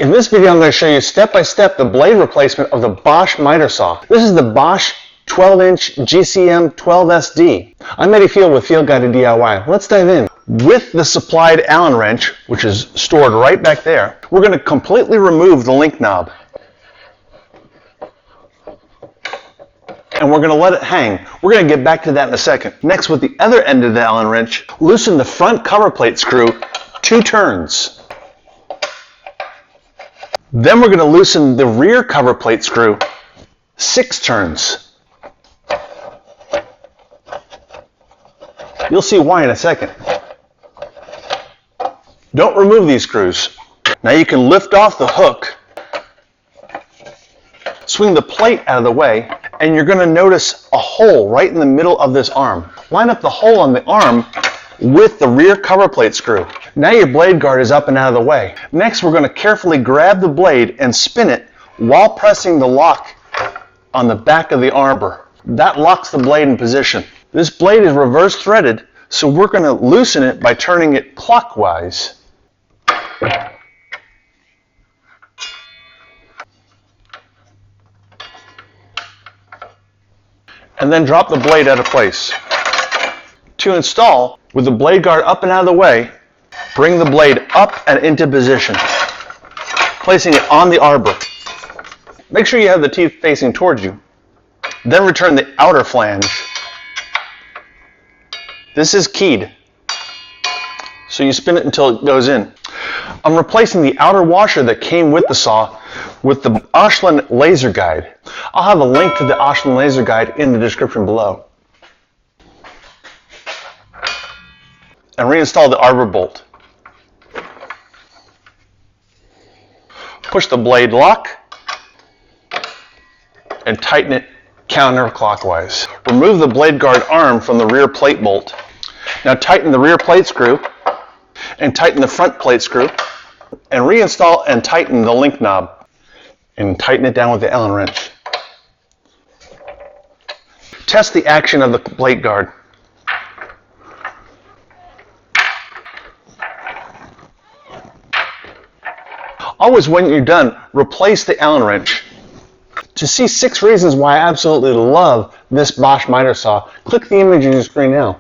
In this video, I'm going to show you step-by-step the blade replacement of the Bosch miter saw. This is the Bosch 12-inch GCM12SD. I'm Eddie Field with Field Guide to DIY. Let's dive in. With the supplied Allen wrench, which is stored right back there, we're going to completely remove the link knob. And we're going to let it hang. We're going to get back to that in a second. Next, with the other end of the Allen wrench, loosen the front cover plate screw 2 turns. Then we're going to loosen the rear cover plate screw 6 turns. You'll see why in a second. Don't remove these screws. Now you can lift off the hook, swing the plate out of the way, and you're going to notice a hole right in the middle of this arm. Line up the hole on the arm with the rear cover plate screw. Now your blade guard is up and out of the way. Next, we're going to carefully grab the blade and spin it while pressing the lock on the back of the arbor. That locks the blade in position. This blade is reverse threaded, so we're going to loosen it by turning it clockwise. And then drop the blade out of place. To install, with the blade guard up and out of the way, bring the blade up and into position, placing it on the arbor. Make sure you have the teeth facing towards you. Then return the outer flange. This is keyed, so you spin it until it goes in. I'm replacing the outer washer that came with the saw with the Oshland laser guide. I'll have a link to the Oshland laser guide in the description below. And reinstall the arbor bolt. Push the blade lock and tighten it counterclockwise. Remove the blade guard arm from the rear plate bolt. Now tighten the rear plate screw and tighten the front plate screw and reinstall and tighten the link knob and tighten it down with the Allen wrench. Test the action of the blade guard. Always when you're done, replace the Allen wrench. To see 6 reasons why I absolutely love this Bosch miter saw, click the image on your screen now.